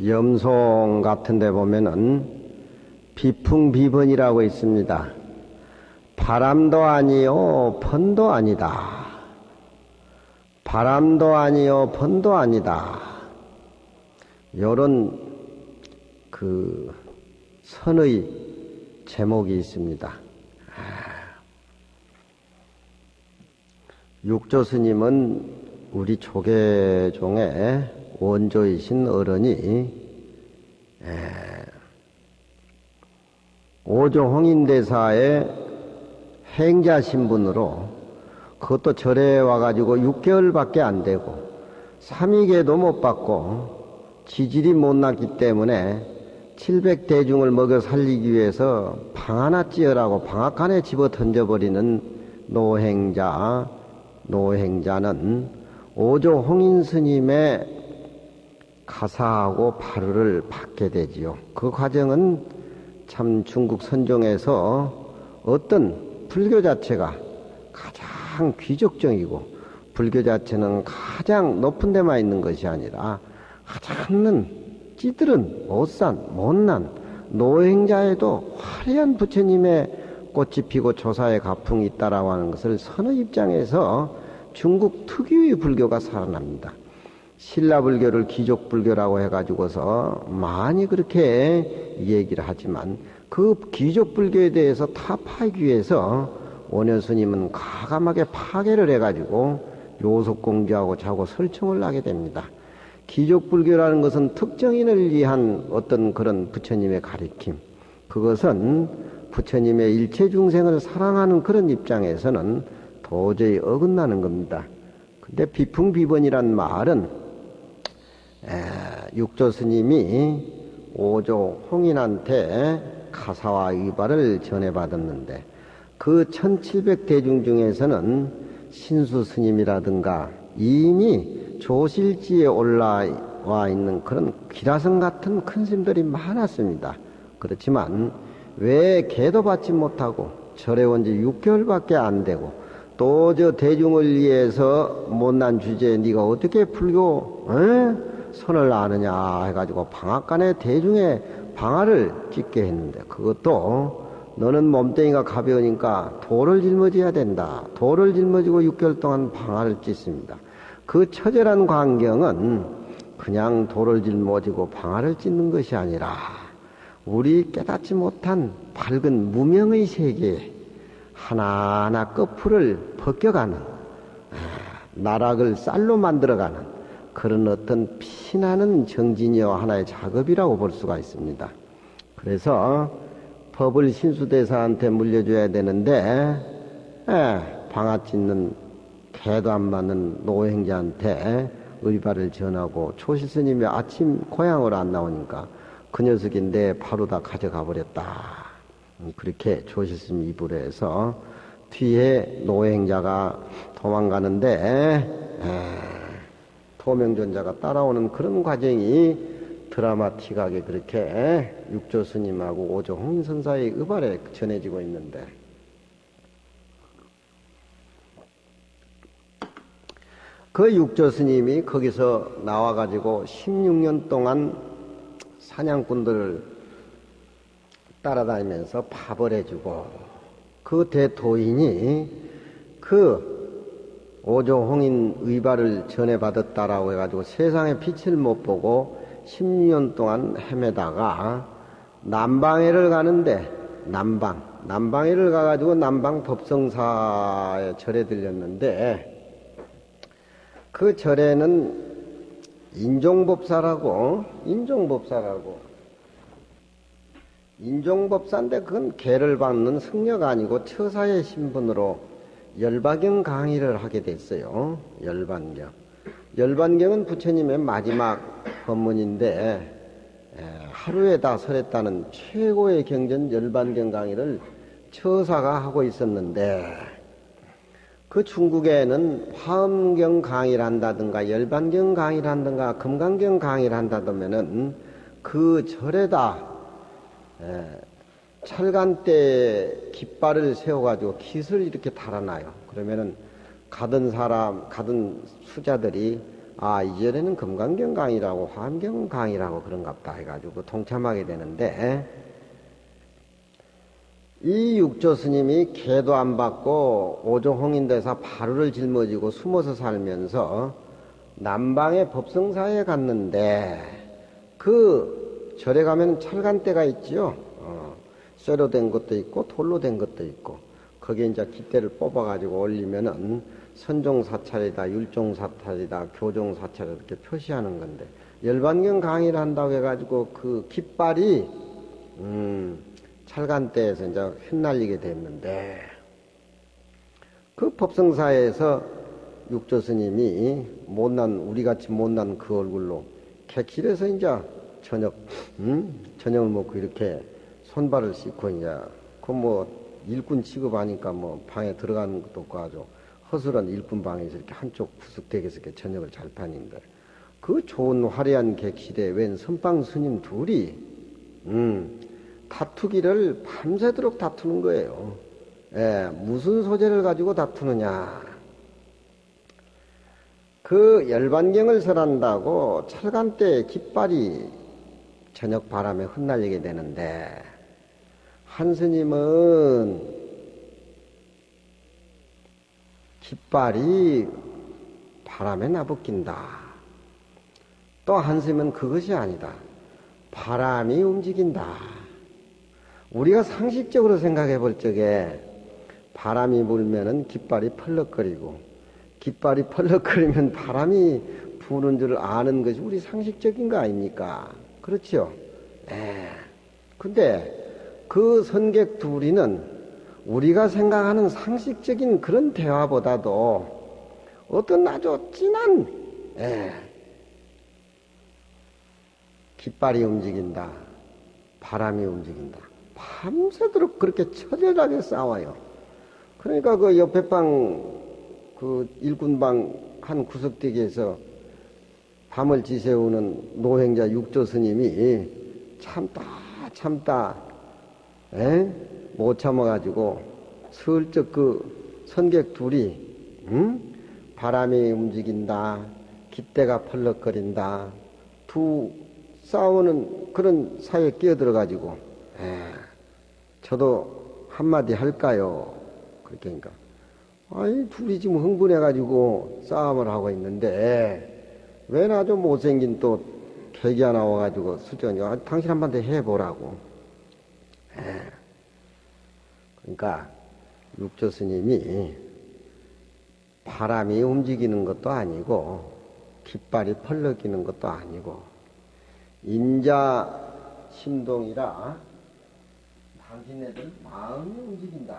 염송 같은 데 보면은 비풍비번이라고 있습니다. 바람도 아니요 번도 아니다. 바람도 아니요 번도 아니다. 요런 선의 제목이 있습니다. 육조스님은 우리 조계종의 원조이신 어른이 오조홍인대사의 행자 신분으로 그것도 절에 와가지고 6개월밖에 안 되고 삼위계도 못 받고 지질이 못났기 때문에 700대중을 먹여 살리기 위해서 방 하나 찌으라고 방앗간에 집어 던져버리는 노행자는 오조홍인 스님의 가사하고 발효를 받게 되지요. 그 과정은 참 중국 선종에서 어떤 불교 자체가 가장 귀족적이고 불교 자체는 가장 높은 데만 있는 것이 아니라 가장 찌들은 못난 노행자에도 화려한 부처님의 꽃이 피고 조사의 가풍이 있다라고 하는 것을 선의 입장에서 중국 특유의 불교가 살아납니다. 신라불교를 귀족불교라고 해가지고서 많이 그렇게 얘기를 하지만 그 귀족불교에 대해서 타파하기 위해서 원효스님은 과감하게 파괴를 해가지고 요속공주하고 자고 설청을 하게 됩니다. 귀족불교라는 것은 특정인을 위한 어떤 그런 부처님의 가리킴, 그것은 부처님의 일체 중생을 사랑하는 그런 입장에서는 도저히 어긋나는 겁니다. 근데 비풍비번이란 말은 육조스님이 오조 홍인한테 가사와 의발을 전해받았는데 그 1700대중 중에서는 신수스님이라든가 이미 조실지에 올라와 있는 그런 기라성 같은 큰 스님들이 많았습니다. 그렇지만 왜 계도 받지 못하고 절에 온 지 6개월밖에 안 되고 또 저 대중을 위해서 못난 주제에 네가 어떻게 불교 선을 아느냐 해가지고 방앗간에 대중의 방아를 찢게 했는데 그것도 너는 몸뚱이가 가벼우니까 돌을 짊어져야 된다. 돌을 짊어지고 6개월 동안 방아를 찢습니다. 그 처절한 광경은 그냥 돌을 짊어지고 방아를 찢는 것이 아니라 우리 깨닫지 못한 밝은 무명의 세계에 하나하나 꺼풀을 벗겨가는 나락을 쌀로 만들어가는 그런 어떤 피나는 정진이와 하나의 작업이라고 볼 수가 있습니다. 그래서 법을 신수대사한테 물려줘야 되는데 방아 찢는 개도 안 맞는 노행자한테 의발을 전하고 초실스님이 아침 고향으로 안 나오니까 그 녀석이 내 바로 다 가져가 버렸다. 그렇게 조실스님 입으로 해서 뒤에 노행자가 도망가는데 도명존자가 따라오는 그런 과정이 드라마틱하게 그렇게 육조스님하고 오조홍인선사의 의발에 전해지고 있는데 그 육조스님이 거기서 나와가지고 16년 동안 사냥꾼들을 따라다니면서 파벌 해주고 그 대도인이 그 오조홍인 의발을 전해받았다라고 해가지고 세상에 빛을 못 보고 16년 동안 헤매다가 남방해를 가는데 남방해를 가가지고 남방 법성사의 절에 들렸는데 그 절에는 인종법사인데 그건 계를 받는 승려가 아니고 처사의 신분으로 열반경 강의를 하게 됐어요. 열반경은 부처님의 마지막 법문인데 하루에 다 설했다는 최고의 경전 열반경 강의를 처사가 하고 있었는데 그 중국에는 화엄경 강의를 한다든가 열반경 강의를 한다든가 금강경 강의를 한다면은 그 절에다 철간대 깃발을 세워가지고 깃을 이렇게 달아놔요. 그러면은 가던 수자들이 이전에는 금강경 강이라고 화엄경 강이라고 그런갑다 해가지고 동참하게 되는데, 이 육조 스님이 개도 안 받고 오종홍인대사 바루를 짊어지고 숨어서 살면서 남방의 법성사에 갔는데, 그 절에 가면 철간대가 있지요. 쇠로 된 것도 있고 돌로 된 것도 있고, 거기에 이제 깃대를 뽑아가지고 올리면은 선종사찰이다, 율종사찰이다, 교종사찰 이렇게 표시하는 건데, 열반경 강의를 한다고 해가지고 그 깃발이 철간대에서 이제 흩날리게 됐는데, 그 법성사에서 육조 스님이 우리같이 못난 그 얼굴로 객실에서 이제 저녁을 먹고 이렇게 손발을 씻고 이제 일꾼 취급하니까 방에 들어가는 것도 없고 아주 허술한 일꾼 방에서 이렇게 한쪽 구석대기에서 이렇게 저녁을 잘 파는데, 그 좋은 화려한 객실에 웬 선방 스님 둘이 다투기를 밤새도록 다투는 거예요. 무슨 소재를 가지고 다투느냐. 그 열반경을 설한다고 철간대에 깃발이 저녁 바람에 흩날리게 되는데, 한 스님은 깃발이 바람에 나부낀다. 또 한 스님은 그것이 아니다. 바람이 움직인다. 우리가 상식적으로 생각해 볼 적에 바람이 불면은 깃발이 펄럭거리고, 깃발이 펄럭거리면 바람이 부는 줄 아는 것이 우리 상식적인 거 아닙니까? 그렇죠? 근데 그 선객 둘이는 우리가 생각하는 상식적인 그런 대화보다도 어떤 아주 진한 깃발이 움직인다, 바람이 움직인다, 밤새도록 그렇게 처절하게 싸워요. 그러니까 그 옆에 방, 그 일꾼방 한 구석대기에서 밤을 지새우는 노행자 육조 스님이 참다 못 참아가지고 슬쩍 그 선객 둘이 바람이 움직인다, 깃대가 펄럭거린다, 두 싸우는 그런 사이에 끼어들어가지고 저도 한마디 할까요? 그렇게 하니까 둘이 지금 흥분해가지고 싸움을 하고 있는데 왜 아주 못생긴 또 계기가 나와가지고 수정이 당신 한마디 해보라고. 그러니까 육조 스님이 바람이 움직이는 것도 아니고 깃발이 펄럭이는 것도 아니고 인자 심동이라 당신네들 마음이 움직인다.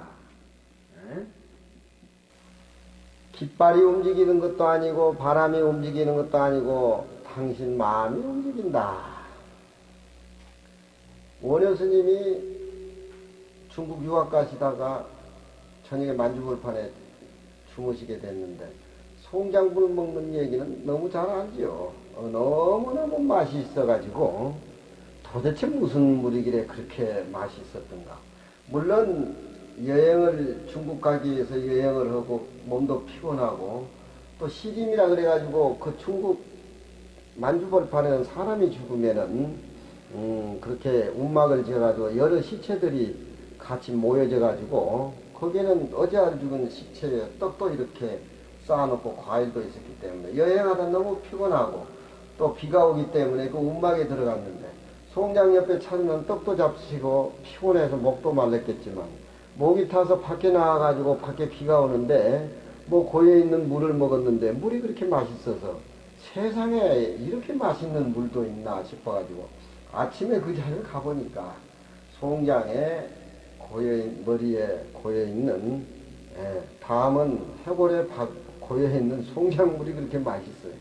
깃발이 움직이는 것도 아니고 바람이 움직이는 것도 아니고 당신 마음이 움직인다. 원효 스님이 중국 유학 가시다가 저녁에 만주벌판에 주무시게 됐는데 송장불 먹는 얘기는 너무 잘 알지요. 너무너무 맛이 있어가지고 도대체 무슨 물이길래 그렇게 맛이 있었던가. 물론 중국 가기 위해서 여행을 하고 몸도 피곤하고 또 시림이라 그래가지고 그 중국 만주벌판에는 사람이 죽으면은 그렇게 움막을 지어가지고 여러 시체들이 같이 모여져가지고 거기에는 어제 죽은 시체에 떡도 이렇게 쌓아놓고 과일도 있었기 때문에 여행하다 너무 피곤하고 또 비가 오기 때문에 그 움막에 들어갔는데 송장 옆에 찾으면 떡도 잡수시고 피곤해서 목도 말랐겠지만 목이 타서 밖에 나와가지고 밖에 비가 오는데 고여있는 물을 먹었는데 물이 그렇게 맛있어서 세상에 이렇게 맛있는 물도 있나 싶어가지고 아침에 그 자리를 가보니까 송장에 머리에 고여있는 다음은 해골에 고여있는 송장물이 그렇게 맛있어요.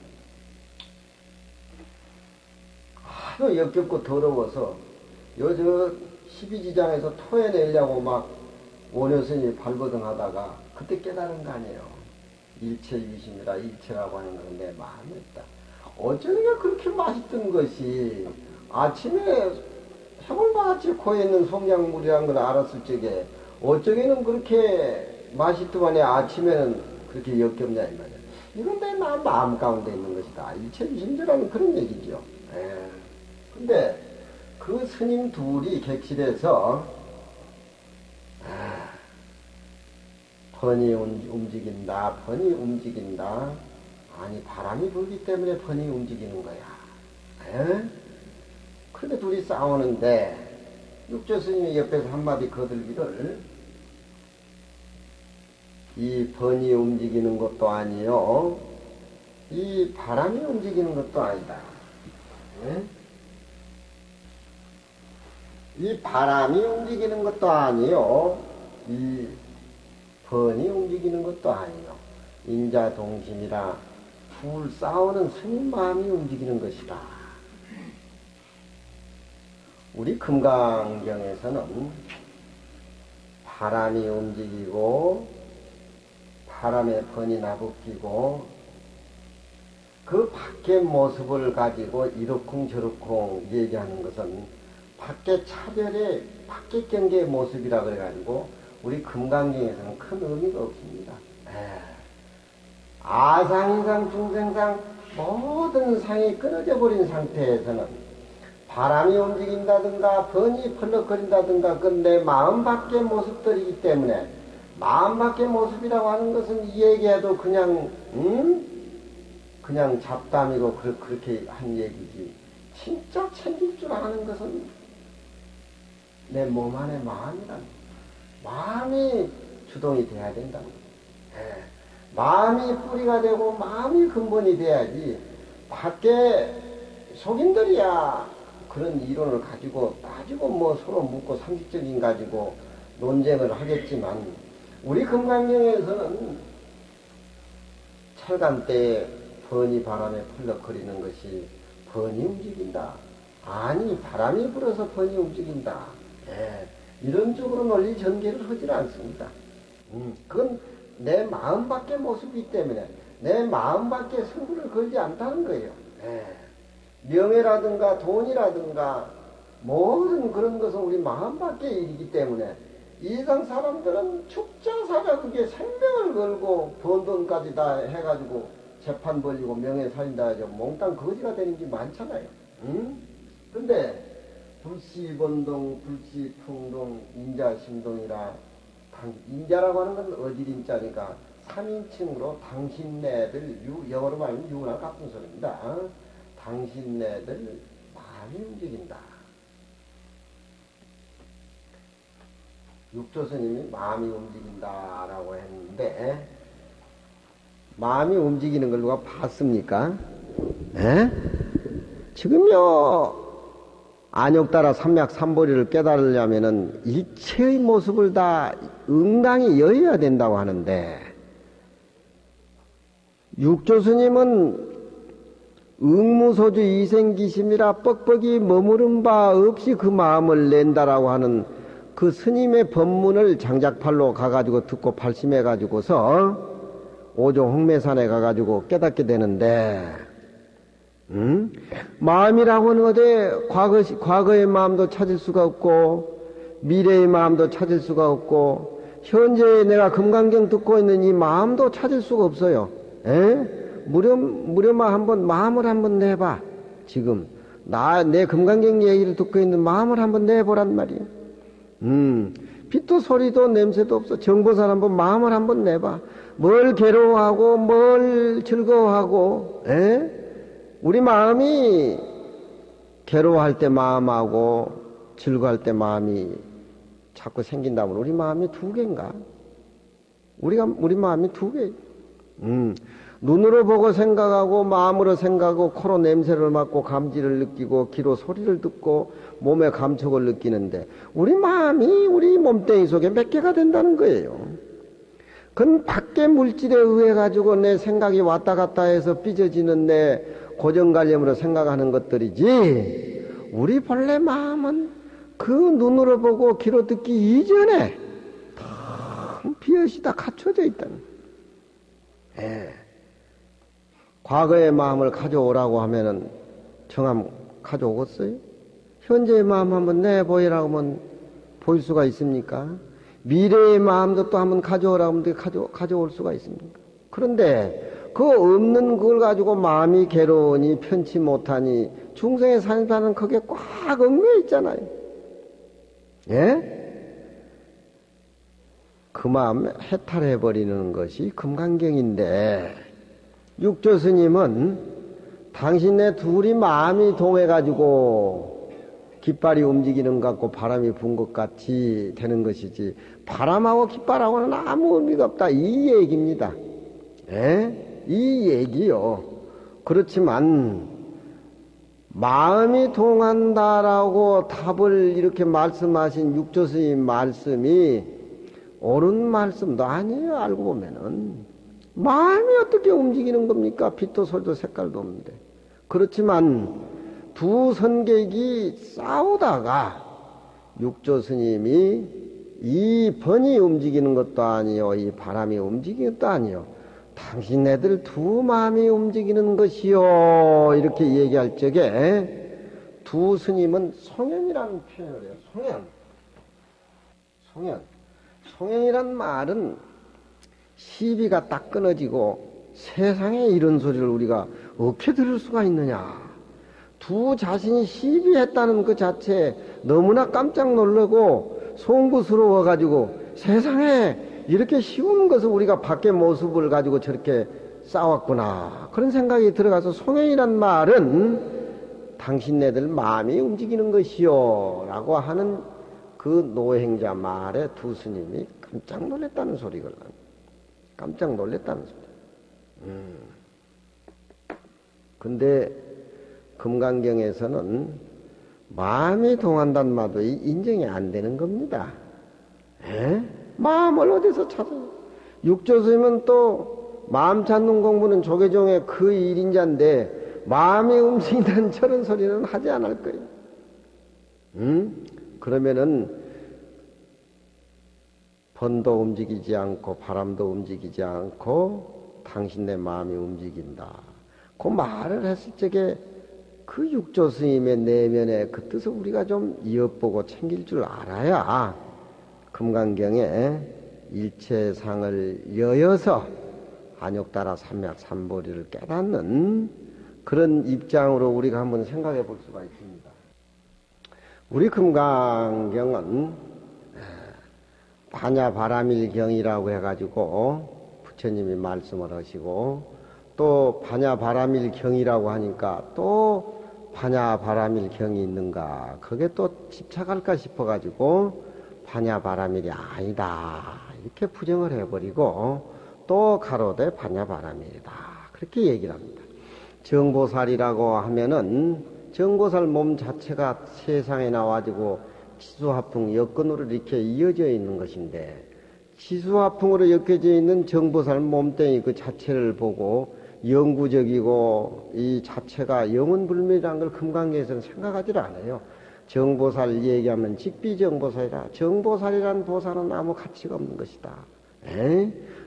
하도 역겹고 더러워서 저 12지장에서 토해내려고 막 원효스님이 발버둥 하다가 그때 깨달은 거 아니에요. 일체유심이라 일체라고 하는 건 내 마음에 있다. 어쩌니까 그렇게 맛있던 것이 아침에 해골바같이 코에 있는 송장물이라는 걸 알았을 적에 어쩌기는 그렇게 맛있더만이 아침에는 그렇게 역겹냐 이 말이야. 이건 내 마음 가운데 있는 것이다. 일체유심조라는 그런 얘기죠. 근데 그 스님 둘이 객실에서 번이 움직인다, 번이 움직인다. 아니, 바람이 불기 때문에 번이 움직이는 거야. 그런데 둘이 싸우는데 육조 스님이 옆에서 한마디 거들기를 이 번이 움직이는 것도 아니요, 이 바람이 움직이는 것도 아니다. 이 바람이 움직이는 것도 아니요, 이 번이 움직이는 것도 아니요, 인자동심이라 둘 싸우는 스님 마음이 움직이는 것이다. 우리 금강경에서는 바람이 움직이고 바람에 번이 나부끼고 그 밖의 모습을 가지고 이러쿵저러쿵 얘기하는 것은 밖의 차별의 밖의 경계의 모습이라 그래가지고 우리 금강경에서는 큰 의미가 없습니다. 아상이상 중생상 모든 상이 끊어져 버린 상태에서는 바람이 움직인다든가 번이 펄럭거린다든가 그건 내 마음 밖의 모습들이기 때문에 마음 밖의 모습이라고 하는 것은 이 얘기해도 그냥 잡담이고 그렇게 한 얘기지, 진짜 챙길 줄 아는 것은 내 몸 안의 마음이란, 마음이 주동이 돼야 된다는 거예요. 마음이 뿌리가 되고 마음이 근본이 돼야지 밖에 속인들이야 그런 이론을 가지고 따지고 뭐 서로 묻고 상식적인 가지고 논쟁을 하겠지만, 우리 금강경에서는 철감 때에 번이 바람에 펄럭거리는 것이 번이 움직인다, 아니 바람이 불어서 번이 움직인다, 이런 쪽으로 논리 전개를 하지 않습니다. 그건 내 마음 밖의 모습이기 때문에 내 마음 밖에 승부를 걸지 않다는 거예요. 명예라든가 돈이라든가 모든 그런 것은 우리 마음 밖의 일이기 때문에 이상 사람들은 축자사자 그게 생명을 걸고 번 돈까지 다 해가지고 재판 벌리고 명예 살린다 해서 몽땅 거지가 되는 게 많잖아요. 근데 불시번동, 불시풍동, 인자심동이라, 인자라고 하는 건 어지린자니까 3인칭으로 당신네들, 영어로 말하면 유나 같은 소리입니다. 당신네들 마음이 움직인다. 육조스님이 마음이 움직인다라고 했는데, 마음이 움직이는 걸 누가 봤습니까? 지금요, 안욕따라 삼맥삼보리를 깨달으려면은 일체의 모습을 다 응당히 여어야 된다고 하는데, 육조스님은 응무소주 이생기심이라 뻑뻑이 머무른 바 없이 그 마음을 낸다라고 하는 그 스님의 법문을 장작팔로 가가지고 듣고 발심해가지고서 오종 홍매산에 가가지고 깨닫게 되는데, 마음이라고 하는 것에 과거의 마음도 찾을 수가 없고 미래의 마음도 찾을 수가 없고 현재 내가 금강경 듣고 있는 이 마음도 찾을 수가 없어요. 무렴아 한번 마음을 한번 내봐. 지금 내 금강경 얘기를 듣고 있는 마음을 한번 내보란 말이에요. 빛도 소리도 냄새도 없어. 정보살 한번 마음을 한번 내봐. 뭘 괴로워하고 뭘 즐거워하고, 우리 마음이 괴로워할 때 마음하고 즐거워할 때 마음이 자꾸 생긴다면 우리 마음이 두 개인가? 우리 마음이 두 개. 눈으로 보고 생각하고 마음으로 생각하고 코로 냄새를 맡고 감지를 느끼고 귀로 소리를 듣고 몸에 감촉을 느끼는데 우리 마음이 우리 몸뚱이 속에 몇 개가 된다는 거예요. 그건 밖의 물질에 의해 가지고 내 생각이 왔다 갔다 해서 삐져지는 내 고정관념으로 생각하는 것들이지, 우리 본래 마음은 그 눈으로 보고 귀로 듣기 이전에 텅 비어시 다 갖춰져 있다는 거예요. 과거의 마음을 가져오라고 하면은 정함 가져오겠어요? 현재의 마음 한번 내보이라고 하면 보일 수가 있습니까? 미래의 마음도 또 한번 가져오라고 하면 가져올 수가 있습니까? 그런데 그 없는 걸 가지고 마음이 괴로우니 편치 못하니 중생의 산사는 그게 꽉 얽매여 있잖아요. 예? 그 마음 해탈해버리는 것이 금강경인데, 육조 스님은 당신네 둘이 마음이 동해가지고 깃발이 움직이는 것 같고 바람이 분 것 같이 되는 것이지, 바람하고 깃발하고는 아무 의미가 없다, 이 얘기입니다. 예? 이 얘기요. 그렇지만 마음이 동한다라고 답을 이렇게 말씀하신 육조 스님 말씀이 옳은 말씀도 아니에요. 알고 보면은 마음이 어떻게 움직이는 겁니까? 빛도 소리도 색깔도 없는데. 그렇지만 두 선객이 싸우다가 육조 스님이 이 번이 움직이는 것도 아니요, 이 바람이 움직이는 것도 아니요, 당신네들 두 마음이 움직이는 것이요, 이렇게 얘기할 적에 두 스님은 송연이라는 표현을 해요. 송연이란 말은 시비가 딱 끊어지고 세상에 이런 소리를 우리가 어떻게 들을 수가 있느냐. 두 자신이 시비했다는 그 자체에 너무나 깜짝 놀라고 송구스러워가지고 세상에 이렇게 쉬운 것을 우리가 밖의 모습을 가지고 저렇게 싸웠구나, 그런 생각이 들어가서 송연이란 말은 당신네들 마음이 움직이는 것이요 라고 하는 그 노행자 말에 두 스님이 깜짝 놀랐다는 소리거든. 깜짝 놀랐다는 소리. 근데 금강경에서는 마음이 동한다는 말도 인정이 안 되는 겁니다. 에? 마음을 어디서 찾아요? 육조 스님은 또 마음 찾는 공부는 조계종의 그 일인자인데 마음이 움직인다는 저런 소리는 하지 않을 거예요. 그러면은 번도 움직이지 않고 바람도 움직이지 않고 당신네 마음이 움직인다, 그 말을 했을 적에 그 육조 스님의 내면의 그 뜻을 우리가 좀 엿보고 챙길 줄 알아야 금강경에 일체상을 여여서 안욕따라 삼약 삼보리를 깨닫는 그런 입장으로 우리가 한번 생각해 볼 수가 있습니다. 우리 금강경은 반야바라밀경이라고 해가지고 부처님이 말씀을 하시고, 또 반야바라밀경이라고 하니까 또 반야바라밀경이 있는가, 그게 또 집착할까 싶어가지고 반야바라밀이 아니다 이렇게 부정을 해버리고, 또 가로되 반야바라밀이다 그렇게 얘기를 합니다. 정보살이라고 하면은 정보살 몸 자체가 세상에 나와가지고 치수화풍 여건으로 이렇게 이어져 있는 것인데, 치수화풍으로 엮여져 있는 정보살 몸뚱이 그 자체를 보고 영구적이고 이 자체가 영원불멸이라는 걸 금강경에서는 생각하지 않아요. 정보살 얘기하면 직비정보살이라, 정보살이란 보살은 아무 가치가 없는 것이다.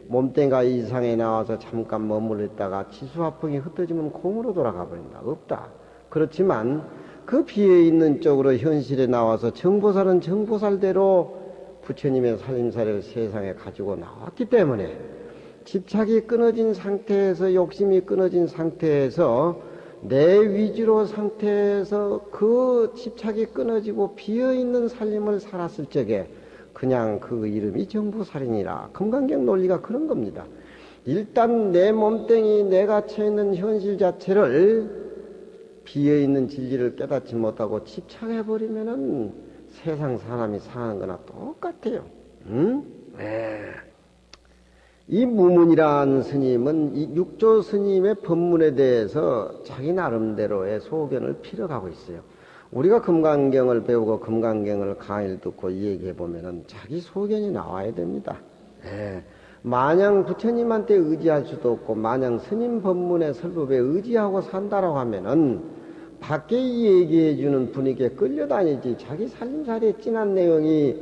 몸뚱이가 이상에 나와서 잠깐 머물렀다가 치수화풍이 흩어지면 공으로 돌아가 버린다. 없다. 그렇지만 그 비어있는 쪽으로 현실에 나와서 정보살은 정보살대로 부처님의 살림살이를 세상에 가지고 나왔기 때문에 집착이 끊어진 상태에서, 욕심이 끊어진 상태에서, 내 위주로 상태에서 그 집착이 끊어지고 비어있는 살림을 살았을 적에 그냥 그 이름이 정보살이니라. 금강경 논리가 그런 겁니다. 일단 내 몸뚱이 내가 처해있는 현실 자체를 비어있는 진리를 깨닫지 못하고 집착해버리면은 세상 사람이 사는 거나 똑같아요. 이 무문이라는 스님은 이 육조 스님의 법문에 대해서 자기 나름대로의 소견을 필어가고 있어요. 우리가 금강경을 배우고 금강경을 강의를 듣고 얘기해보면은 자기 소견이 나와야 됩니다. 마냥 부처님한테 의지할 수도 없고 마냥 스님 법문의 설법에 의지하고 산다라고 하면은 밖에 얘기해주는 분위기에 끌려다니지, 자기 살림살이에 진한 내용이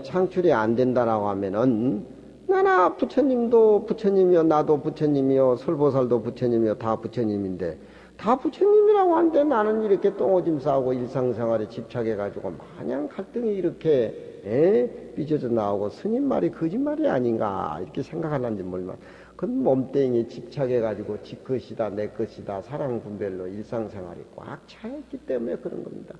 창출이 안 된다라고 하면은 나나 부처님도 부처님이요, 나도 부처님이요, 설보살도 부처님이요, 다 부처님인데 다 부처님이라고 하는데 나는 이렇게 똥오줌 싸고 일상생활에 집착해가지고 마냥 갈등이 이렇게 삐져져 나오고 스님 말이 거짓말이 아닌가 이렇게 생각하는지 모르지만 그건 몸뚱이에 집착해가지고 지 것이다 내 것이다 사랑 분별로 일상생활이 꽉 차있기 때문에 그런 겁니다.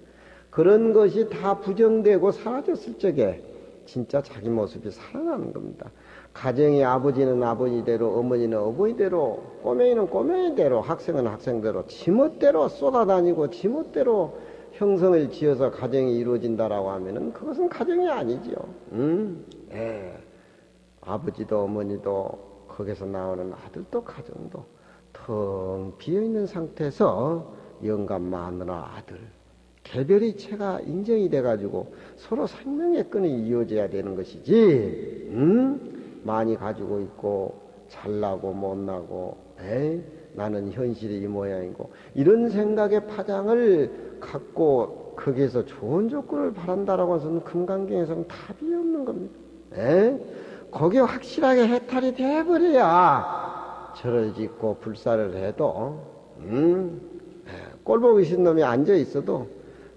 그런 것이 다 부정되고 사라졌을 적에 진짜 자기 모습이 살아나는 겁니다. 가정의 아버지는 아버지대로 어머니는 어머니대로 꼬맹이는 꼬맹이대로 학생은 학생대로 지멋대로 쏟아다니고 지멋대로 형성을 지어서 가정이 이루어진다라고 하면은 그것은 가정이 아니지요. 아버지도 어머니도 거기서 나오는 아들도 가정도 텅 비어있는 상태에서 영감 마누라 아들 개별이체가 인정이 돼가지고 서로 생명의 끈이 이어져야 되는 것이지 많이 가지고 있고 잘나고 못나고 나는 현실이 이 모양이고 이런 생각의 파장을 갖고 거기에서 좋은 조건을 바란다라고 해서는 금강경에서는 답이 없는 겁니다. 거기에 확실하게 해탈이 돼버려야 절을 짓고 불사를 해도 꼴보기 싫은 놈이 앉아있어도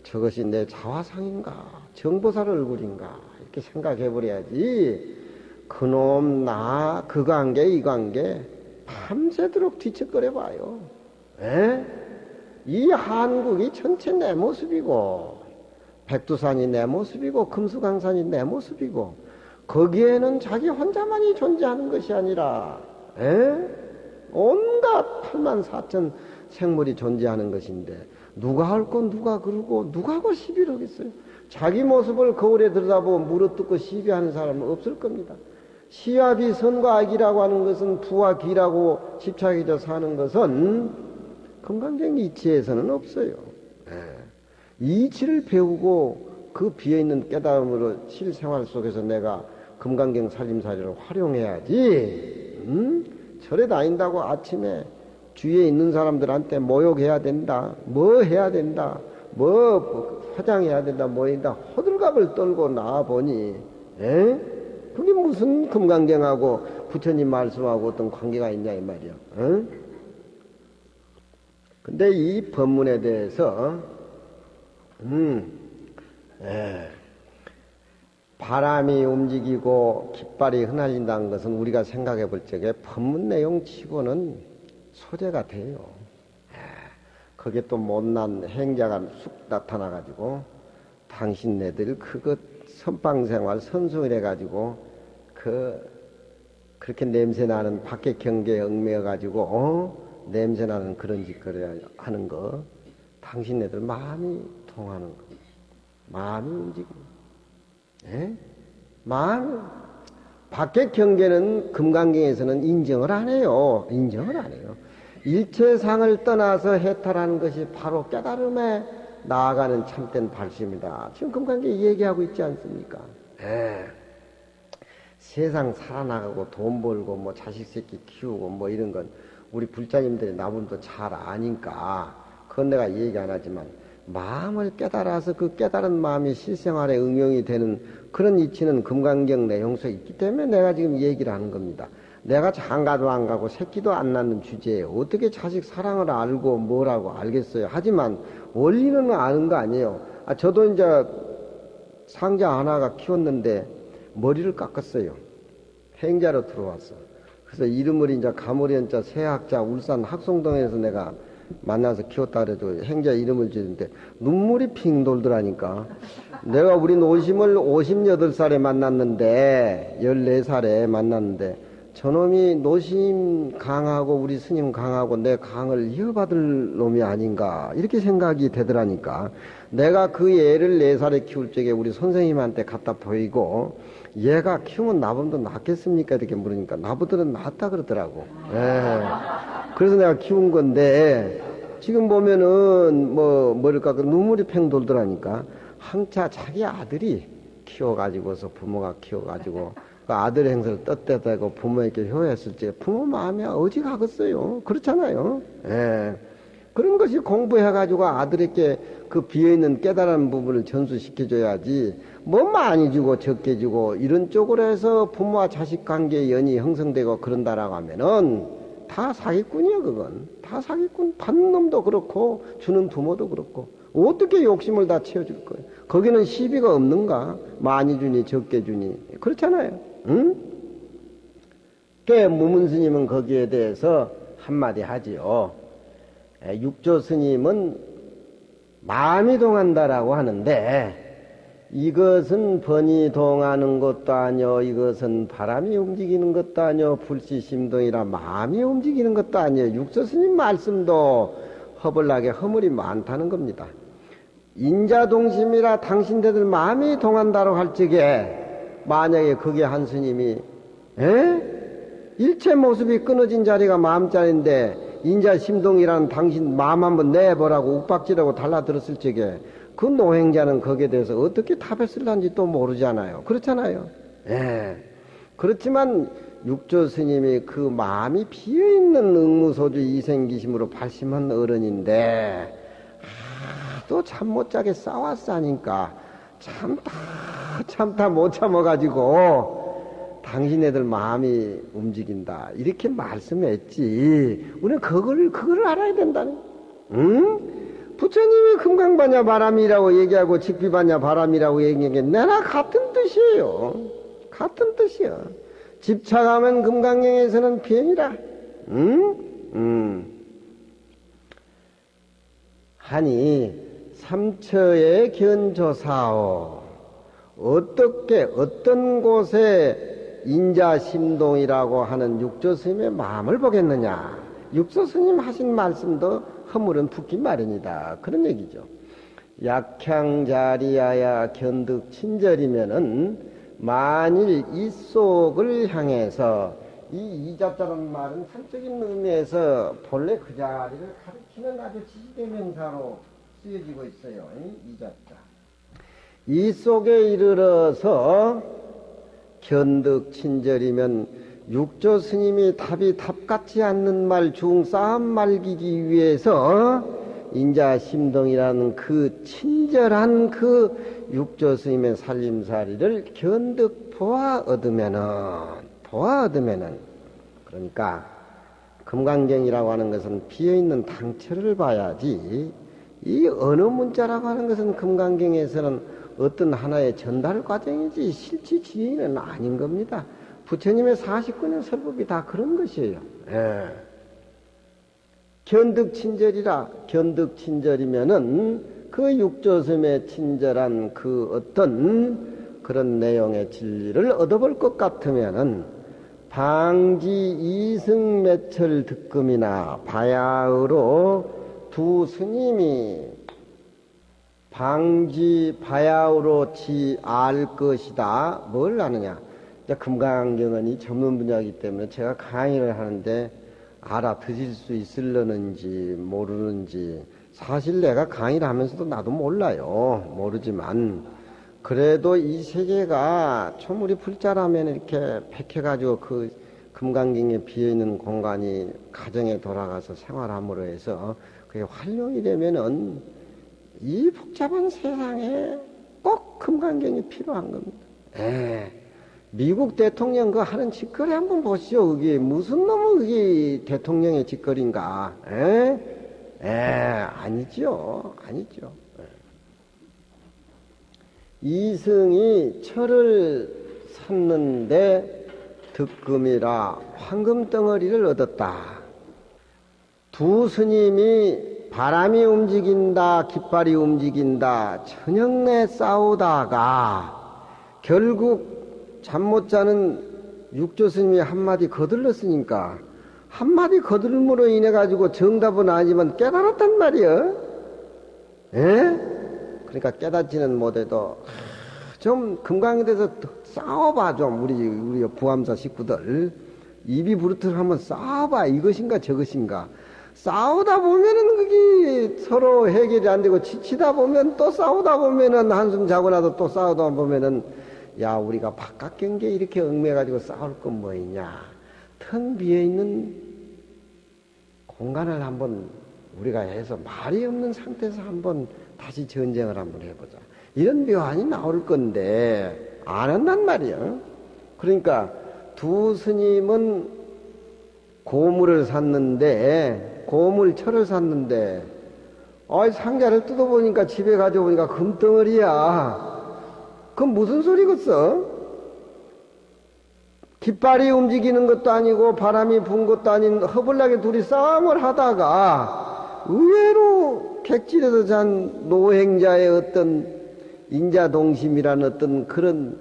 저것이 내 자화상인가 정보살 얼굴인가 이렇게 생각해버려야지 그놈 나 그 관계 이 관계 밤새도록 뒤척거려봐요. 이 한국이 전체 내 모습이고 백두산이 내 모습이고 금수강산이 내 모습이고 거기에는 자기 혼자만이 존재하는 것이 아니라 온갖 84,000 생물이 존재하는 것인데 누가 할 건 누가 그러고 누가 하고 시비를 하겠어요. 자기 모습을 거울에 들여다보고 물어뜯고 시비하는 사람은 없을 겁니다. 시합이 선과 악이라고 하는 것은 부와 기라고 집착해서 사는 것은 건강적인 이치에서는 없어요. 이치를 배우고 그 비어있는 깨달음으로 실생활 속에서 내가 금강경 살림살이를 활용해야지. 절에 다닌다고 아침에 주위에 있는 사람들한테 모욕해야 된다, 뭐 해야 된다, 뭐 화장해야 된다, 뭐 한다 호들갑을 떨고 나와보니 그게 무슨 금강경하고 부처님 말씀하고 어떤 관계가 있냐 이 말이야. 근데 이 법문에 대해서 바람이 움직이고 깃발이 흩날린다는 것은 우리가 생각해 볼 적에 법문 내용 치고는 소재가 돼요. 거기에 또 못난 행자가 쑥 나타나가지고 당신네들 그것 선방생활 선수를 해가지고 그렇게 냄새나는 밖의 경계에 얽매여가지고 냄새나는 그런 짓거리 하는 거 당신네들 마음이 통하는 거 마음이 움직이는 마음 밖의 경계는 금강경에서는 인정을 안 해요. 인정을 안 해요. 일체상을 떠나서 해탈하는 것이 바로 깨달음에 나아가는 참된 발심이다. 지금 금강경 얘기하고 있지 않습니까? 세상 살아나가고 돈 벌고 뭐 자식 새끼 키우고 뭐 이런 건 우리 불자님들이 나분도 잘 아니까 그건 내가 얘기 안 하지만 마음을 깨달아서 그 깨달은 마음이 실생활에 응용이 되는 그런 이치는 금강경 내용 속에 있기 때문에 내가 지금 얘기를 하는 겁니다. 내가 장가도 안 가고 새끼도 안 낳는 주제에 어떻게 자식 사랑을 알고 뭐라고 알겠어요. 하지만 원리는 아는 거 아니에요. 저도 이제 상자 하나가 키웠는데 머리를 깎았어요. 행자로 들어왔어. 그래서 이름을 이제 가모리연자 새학자 울산 학송동에서 내가 만나서 키웠다 그래도 행자 이름을 지었는데 눈물이 핑 돌더라니까. 내가 우리 노심을 58살에 만났는데 14살에 만났는데 저놈이 노심 강하고 우리 스님 강하고 내 강을 이어받을 놈이 아닌가 이렇게 생각이 되더라니까. 내가 그 애를 4살에 키울 적에 우리 선생님한테 갖다 보이고 얘가 키우면 나보다 낫겠습니까 이렇게 물으니까 나보다는 낫다 그러더라고. 그래서 내가 키운 건데 지금 보면은 뭐랄까 눈물이 팽 돌더라니까. 항차 자기 아들이 키워가지고서 부모가 키워가지고 그 아들 행세를 떳떳하고 부모에게 효했을 때 부모 마음이 어디 가겠어요. 그렇잖아요. 그런 것이 공부해가지고 아들에게 그 비어있는 깨달은 부분을 전수시켜줘야지 뭐 많이 주고 적게 주고 이런 쪽으로 해서 부모와 자식 관계의 연이 형성되고 그런다라고 하면은 다 사기꾼이야. 그건 다 사기꾼. 받는 놈도 그렇고 주는 부모도 그렇고 어떻게 욕심을 다 채워줄 거예요. 거기는 시비가 없는가. 많이 주니 적게 주니 그렇잖아요. 응? 무문 스님은 거기에 대해서 한마디 하지요. 육조 스님은 마음이 동한다라고 하는데 이것은 번이 동하는 것도 아니요, 이것은 바람이 움직이는 것도 아니요, 불시심동이라 마음이 움직이는 것도 아니요. 육조 스님 말씀도 허벌나게 허물이 많다는 겁니다. 인자동심이라 당신네들 마음이 동한다고 할 적에 만약에 그게 한 스님이 일체 모습이 끊어진 자리가 마음자리인데 인자심동이라는 당신 마음 한번 내보라고 욱박지라고 달라들었을 적에 그 노행자는 거기에 대해서 어떻게 답했을런지 또 모르잖아요. 그렇잖아요. 그렇지만 육조 스님이 그 마음이 비어있는 응무소주 이생기심으로 발심한 어른인데 또 잠 못 자게 싸웠으니까 참다 못 참아가지고 당신네들 마음이 움직인다 이렇게 말씀했지. 우리는 그걸 알아야 된다네. 부처님이 금강반야 바람이라고 얘기하고 직비반야 바람이라고 얘기하는 게 내나 같은 뜻이에요. 같은 뜻이야. 집착하면 금강경에서는 비행이라. 하니 삼처의 견조사오. 어떤 곳에 인자심동이라고 하는 육조스님의 마음을 보겠느냐. 육조스님 하신 말씀도 허물은 붙기 마련이다. 그런 얘기죠. 약향자리야야 견득친절이면은 만일 이 속을 향해서 이 이자자라는 말은 산적인 의미에서 본래 그 자리를 가리키는 아주 지시대명사로 쓰여지고 있어요. 이자자. 이 속에 이르러서 견득친절이면 육조 스님이 답이 답같지 않는 말 중싸움 말기기 위해서 인자심동이라는 그 친절한 그 육조 스님의 살림살이를 견득 보아 얻으면은 그러니까 금강경이라고 하는 것은 비어있는 당처를 봐야지 이 어느 문자라고 하는 것은 금강경에서는 어떤 하나의 전달 과정이지 실치 지혜는 아닌 겁니다. 부처님의 49년 설법이 다 그런 것이에요. 견득친절이라. 견득친절이면은 그 육조섬의 친절한 그 어떤 그런 내용의 진리를 얻어볼 것 같으면은 방지 이승매철 득금이나 바야흐로 두 스님이 방지 바야흐로 알 것이다. 뭘 아느냐. 금강경은 전문 분야이기 때문에 제가 강의를 하는데 알아듣을 수 있을려는지 모르는지 사실 내가 강의를 하면서도 나도 몰라요. 모르지만 그래도 이 세계가 초물이 불자라면 이렇게 백해가지고 그 금강경에 비어있는 공간이 가정에 돌아가서 생활함으로 해서 그게 활용이 되면은 이 복잡한 세상에 꼭 금강경이 필요한 겁니다. 미국 대통령 그 하는 짓거리 한번 보시오. 그게 무슨 놈의 그게 대통령의 짓거리인가? 아니죠. 이승이 철을 샀는데 득금이라 황금덩어리를 얻었다. 두 스님이 바람이 움직인다, 깃발이 움직인다, 천형내 싸우다가 결국 잠 못 자는 육조 스님이 한마디 거들렀으니까 한마디 거들음으로 인해 가지고 정답은 아니지만 깨달았단 말이야. 그러니까 깨닫지는 못해도 좀 금강에 대해서 싸워봐 좀 우리 부암사 식구들 입이 부르트를 한번 싸워봐. 이것인가 저것인가. 싸우다 보면은 그게 서로 해결이 안 되고 지치다 보면 또 싸우다 보면은 한숨 자고 나도 또 싸우다 보면은 야 우리가 바깥 경계에 이렇게 얽매가지고 싸울 건 뭐 있냐. 텅 비어있는 공간을 한번 우리가 해서 말이 없는 상태에서 한번 다시 전쟁을 한번 해보자. 이런 묘안이 나올 건데 안 한단 말이야. 그러니까 두 스님은 고물을 샀는데 고물철을 샀는데 상자를 뜯어보니까 집에 가져오니까 금덩어리야. 그건 무슨 소리겠어? 깃발이 움직이는 것도 아니고 바람이 분 것도 아닌 허벌나게 둘이 싸움을 하다가 의외로 객실에서 잔 노행자의 어떤 인자동심이라는 어떤 그런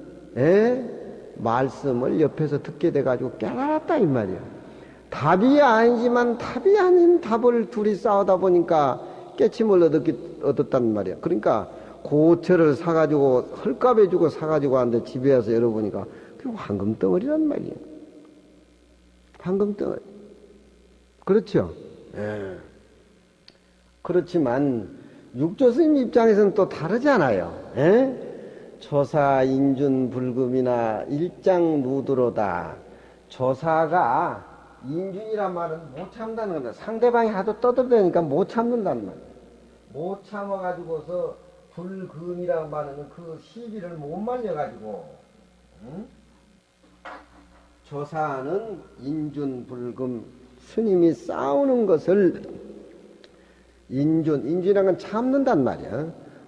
말씀을 옆에서 듣게 돼가지고 깨달았다 이 말이야. 답이 아니지만 답이 아닌 답을 둘이 싸우다 보니까 깨침을 얻었단 말이야. 그러니까 고철을 사가지고 헐값에 주고 사가지고 왔는데 집에 와서 열어보니까 그게 황금덩어리란 말이야. 황금덩어리. 그렇죠? 예. 그렇지만 육조스님 입장에서는 또 다르잖아요. 예? 조사, 인준, 불금이나 일장누드로다. 조사가 인준이란 말은 못 참다는 겁니다. 상대방이 하도 떠들다니까 못 참는다는 말이에요. 못 참아가지고서 불금이라는 말은 그 시비를 못 말려가지고, 응? 조사는 인준, 불금, 스님이 싸우는 것을 인준이라는 건 참는단 말이야.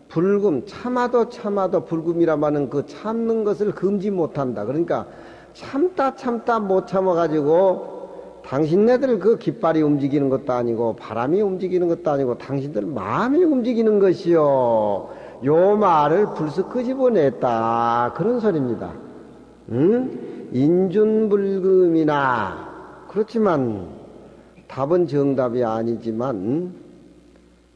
불금, 참아도 불금이란 말은 그 참는 것을 금지 못한다. 그러니까 참다 못 참아가지고 당신네들 그 깃발이 움직이는 것도 아니고 바람이 움직이는 것도 아니고 당신들 마음이 움직이는 것이요. 요 말을 불쑥 끄집어냈다. 그런 소리입니다. 응? 인준불금이나 그렇지만 답은 정답이 아니지만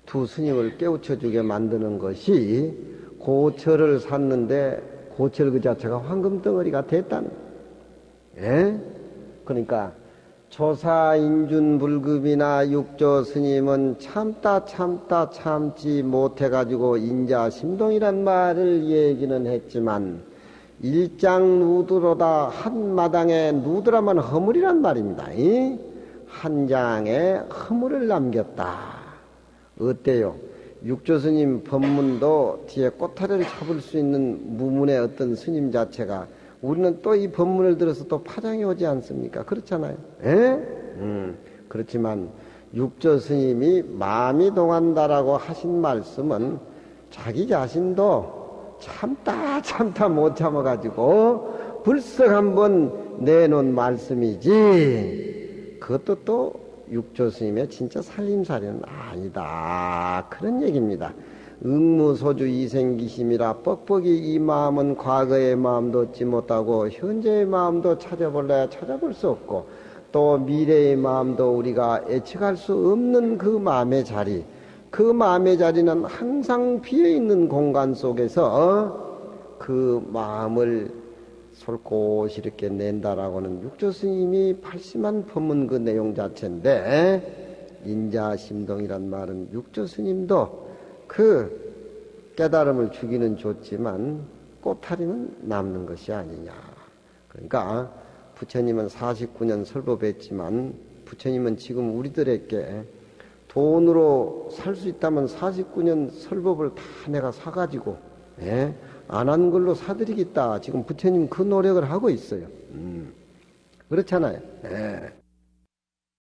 두 스님을 깨우쳐주게 만드는 것이 고철을 샀는데 고철 그 자체가 황금덩어리가 됐다는 거예요. 그러니까 조사, 인준, 불금이나 육조 스님은 참다 참지 못해가지고 인자 심동이란 말을 얘기는 했지만 일장 누드로다 한 마당에 누드라면 허물이란 말입니다. 한 장에 허물을 남겼다. 어때요? 육조 스님 법문도 뒤에 꼬타리를 잡을 수 있는 무문의 어떤 스님 자체가 우리는 또 이 법문을 들어서 또 파장이 오지 않습니까? 그렇잖아요. 그렇지만 육조 스님이 마음이 동한다라고 하신 말씀은 자기 자신도 참다 못 참아가지고 불썩 한번 내놓은 말씀이지 그것도 또 육조 스님의 진짜 살림살이는 아니다. 그런 얘기입니다. 응무소주 이생기심이라 뻑뻑이 이 마음은 과거의 마음도 얻지 못하고 현재의 마음도 찾아볼래야 찾아볼 수 없고 또 미래의 마음도 우리가 예측할 수 없는 그 마음의 자리, 그 마음의 자리는 항상 비어있는 공간 속에서 그 마음을 솔곳 이렇게 낸다라고는 육조 스님이 발심한 법문 그 내용 자체인데 인자심동이란 말은 육조 스님도 그 깨달음을 주기는 좋지만 꼬타리는 남는 것이 아니냐. 그러니까 부처님은 49년 설법했지만 부처님은 지금 우리들에게 돈으로 살 수 있다면 49년 설법을 다 내가 사가지고 안 한 걸로 사드리겠다. 지금 부처님 그 노력을 하고 있어요. 그렇잖아요.